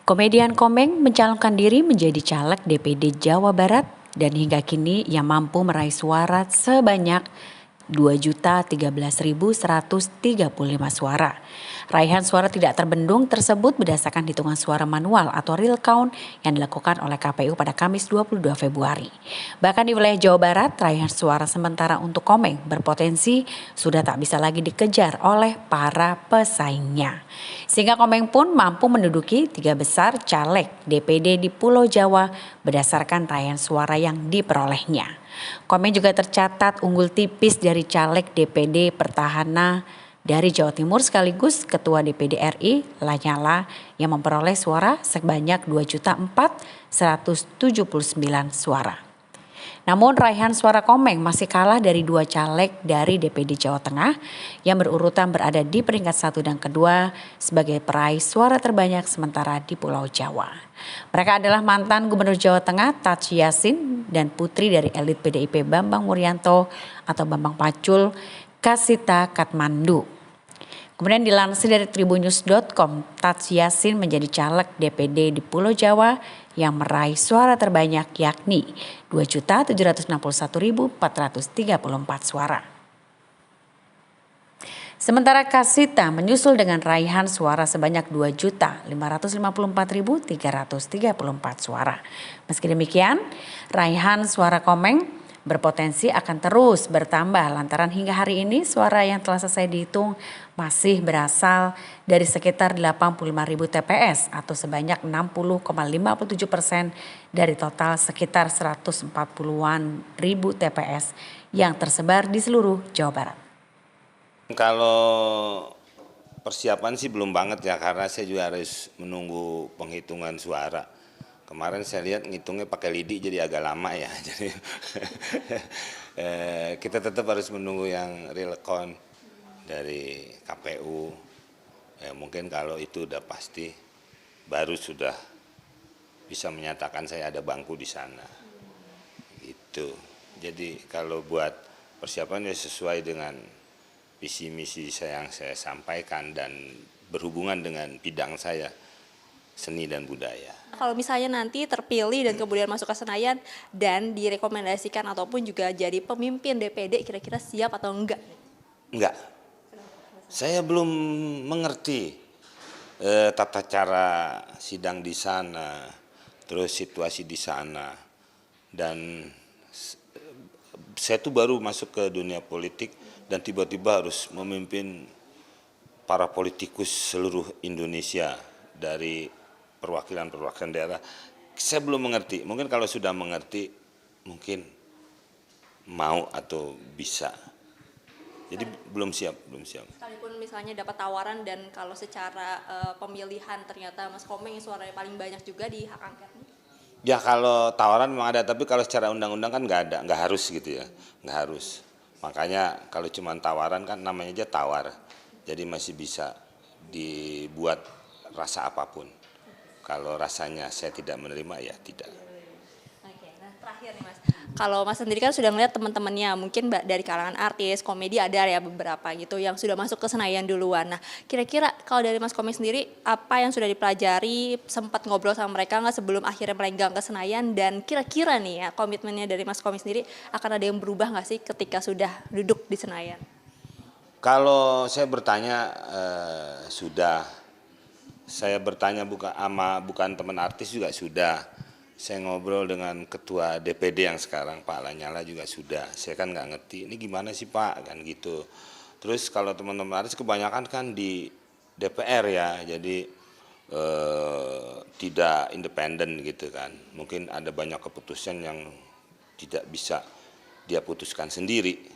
Komedian Komeng mencalonkan diri menjadi caleg DPD Jawa Barat dan hingga kini ia mampu meraih suara sebanyak 2.013.135 suara. Raihan suara tidak terbendung tersebut berdasarkan hitungan suara manual atau real count yang dilakukan oleh KPU pada Kamis 22 Februari. Bahkan di wilayah Jawa Barat, raihan suara sementara untuk Komeng berpotensi sudah tak bisa lagi dikejar oleh para pesaingnya. Sehingga Komeng pun mampu menduduki 3 besar caleg DPD di Pulau Jawa berdasarkan raihan suara yang diperolehnya. Komeng juga tercatat unggul tipis dari caleg DPD Pertahanan dari Jawa Timur sekaligus Ketua DPD RI Lanyala yang memperoleh suara sebanyak 2.479.000 suara. Namun raihan suara Komeng masih kalah dari 2 caleg dari DPD Jawa Tengah yang berurutan berada di peringkat 1 dan kedua sebagai peraih suara terbanyak sementara di Pulau Jawa. Mereka adalah mantan Gubernur Jawa Tengah Taci Yassin dan putri dari elit PDIP Bambang Wuryanto atau Bambang Pacul Kasita Katmandu. Kemudian dilansir dari tribunnews.com, Taci Yassin menjadi caleg DPD di Pulau Jawa yang meraih suara terbanyak yakni 2.761.434 suara. Sementara Kasita menyusul dengan raihan suara sebanyak 2.554.334 suara. Meski demikian, raihan suara Komeng berpotensi akan terus bertambah lantaran hingga hari ini suara yang telah selesai dihitung masih berasal dari sekitar 85.000 TPS atau sebanyak 60,57% dari total sekitar 140-an ribu TPS yang tersebar di seluruh Jawa Barat. Kalau persiapan sih belum banget ya, karena saya juga harus menunggu penghitungan suara. Kemarin saya lihat ngitungnya pakai lidi jadi agak lama ya. Jadi kita tetap harus menunggu yang real count dari KPU. Mungkin kalau itu udah pasti baru sudah bisa menyatakan saya ada bangku di sana. Gitu. Jadi kalau buat persiapan ya sesuai dengan visi misi yang saya sampaikan dan berhubungan dengan bidang saya, seni dan budaya. Kalau misalnya nanti terpilih dan kemudian masuk ke Senayan dan direkomendasikan ataupun juga jadi pemimpin DPD, kira-kira siap atau enggak? Enggak. Saya belum mengerti tata cara sidang di sana, terus situasi di sana. Dan saya tuh baru masuk ke dunia politik dan tiba-tiba harus memimpin para politikus seluruh Indonesia dari perwakilan-perwakilan daerah. Saya belum mengerti. Mungkin kalau sudah mengerti, mungkin mau atau bisa. Jadi belum siap. Sekalipun misalnya dapat tawaran dan kalau secara pemilihan ternyata Mas Komeng yang suaranya paling banyak juga di hak angket. Ya kalau tawaran memang ada, tapi kalau secara undang-undang kan nggak ada, nggak harus gitu ya, nggak harus. Makanya kalau cuma tawaran kan namanya aja tawar, jadi masih bisa dibuat rasa apapun. Kalau rasanya saya tidak menerima ya tidak. Oke, nah terakhir nih Mas, kalau Mas sendiri kan sudah melihat teman-temannya mungkin dari kalangan artis, komedi ada ya beberapa gitu yang sudah masuk ke Senayan duluan. Nah kira-kira kalau dari Mas Komeng sendiri apa yang sudah dipelajari, sempat ngobrol sama mereka nggak sebelum akhirnya melenggang ke Senayan, dan kira-kira nih ya komitmennya dari Mas Komeng sendiri akan ada yang berubah nggak sih ketika sudah duduk di Senayan? Kalau saya bertanya sudah. Saya bertanya bukan teman artis juga sudah. Saya ngobrol dengan ketua DPD yang sekarang Pak Lanyala juga sudah. Saya kan nggak ngerti ini gimana sih Pak kan gitu. Terus kalau teman-teman artis kebanyakan kan di DPR ya, jadi tidak independen gitu kan. Mungkin ada banyak keputusan yang tidak bisa dia putuskan sendiri.